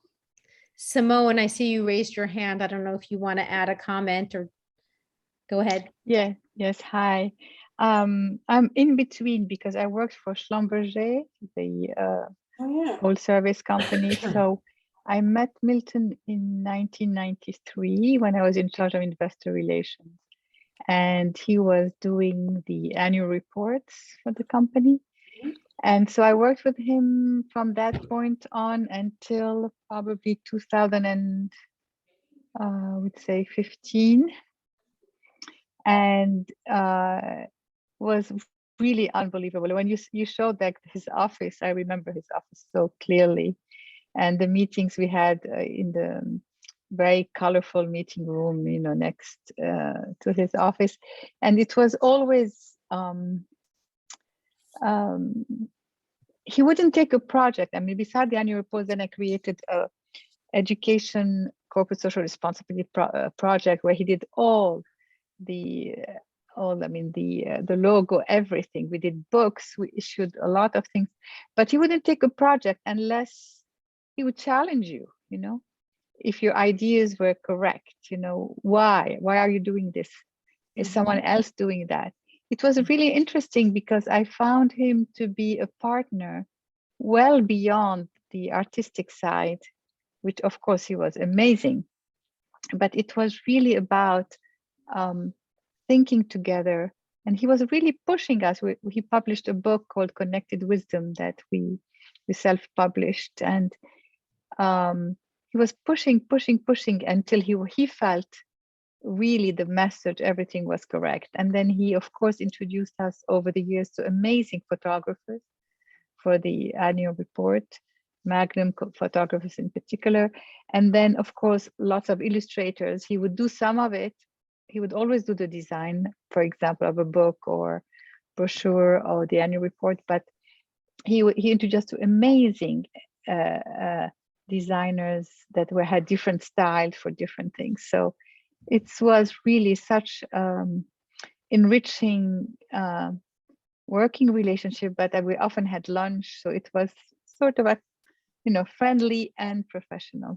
Speaker 1: Simone, I see you raised your hand. I don't know if you want to add a comment or go ahead.
Speaker 9: Yeah, yes, hi. I'm in between because I worked for Schlumberger, the
Speaker 3: Oh, yeah.
Speaker 9: oil service company. So I met Milton in 1993 when I was in charge of investor relations. And he was doing the annual reports for the company. And so I worked with him from that point on until probably 2000 and I would say 15. And was really unbelievable. When you showed that his office, I remember his office so clearly, and the meetings we had in the very colorful meeting room, you know, next to his office, and it was always he wouldn't take a project. I mean, beside the annual report, then I created a education corporate social responsibility project where he did all all, I mean, the logo, everything. We did books, we issued a lot of things, but he wouldn't take a project unless he would challenge you, you know, if your ideas were correct, you know, why are you doing this? Is someone else doing that? It was really interesting because I found him to be a partner well beyond the artistic side, which of course he was amazing, but it was really about thinking together. And he was really pushing us. He published a book called Connected Wisdom that we self-published, and he was pushing until he felt really the message, everything was correct. And then he of course introduced us over the years to amazing photographers for the annual report, Magnum photographers in particular. And then of course lots of illustrators. He would do some of it. He would always do the design, for example, of a book or brochure or the annual report, but he introduced to amazing designers that had different styles for different things. So it was really such enriching working relationship, but we often had lunch. So it was sort of a, you know, friendly and professional.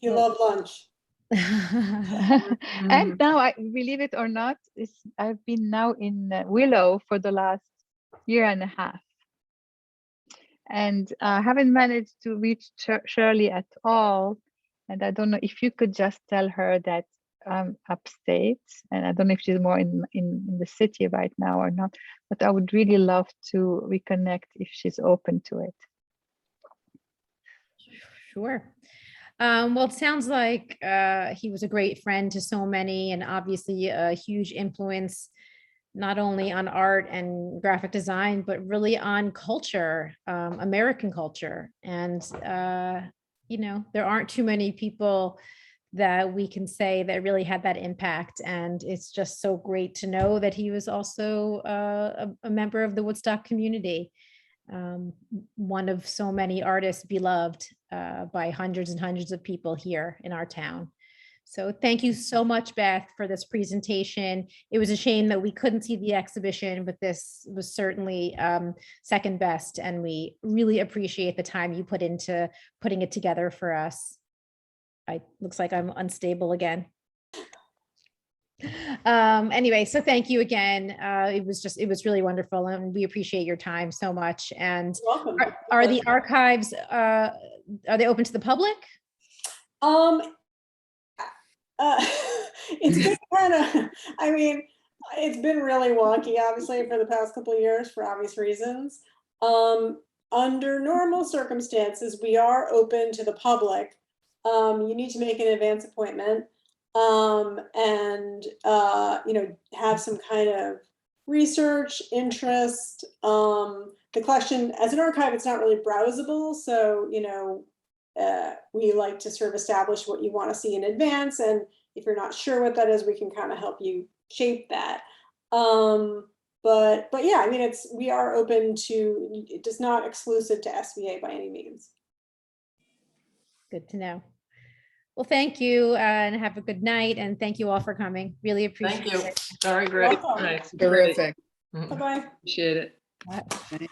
Speaker 3: You love lunch.
Speaker 9: And now, believe it or not, I've been now in Willow for the last year and a half. And I haven't managed to reach Shirley at all. And I don't know if you could just tell her that I'm upstate, and I don't know if she's more in the city right now or not, but I would really love to reconnect if she's open to it.
Speaker 1: Sure. Well, it sounds like he was a great friend to so many, and obviously a huge influence, not only on art and graphic design, but really on culture, American culture. And, you know, there aren't too many people that we can say that really had that impact. And it's just so great to know that he was also a member of the Woodstock community. One of so many artists beloved by hundreds and hundreds of people here in our town. So thank you so much, Beth, for this presentation. It was a shame that we couldn't see the exhibition, but this was certainly second best. And we really appreciate the time you put into putting it together for us. Looks like I'm unstable again. Anyway, so thank you again. It was really wonderful, and we appreciate your time so much. And
Speaker 3: Welcome.
Speaker 1: are the archives, are they open to the public?
Speaker 3: It's been kind of, I mean, it's been really wonky, obviously, for the past couple of years for obvious reasons. Under normal circumstances, we are open to the public. You need to make an advance appointment and, you know, have some kind of research interest. The collection, as an archive, it's not really browsable. So, you know, we like to sort of establish what you want to see in advance. And if you're not sure what that is, we can kind of help you shape that. But yeah, I mean, we are open to, it is not exclusive to SVA by any means.
Speaker 1: Good to know. Well, thank you and have a good night. And thank you all for coming. Really appreciate
Speaker 6: Thank you.
Speaker 1: it.
Speaker 6: Very great.
Speaker 3: Welcome.
Speaker 6: Thanks.
Speaker 7: Terrific.
Speaker 3: Bye-bye.
Speaker 5: Appreciate it.
Speaker 1: Bye.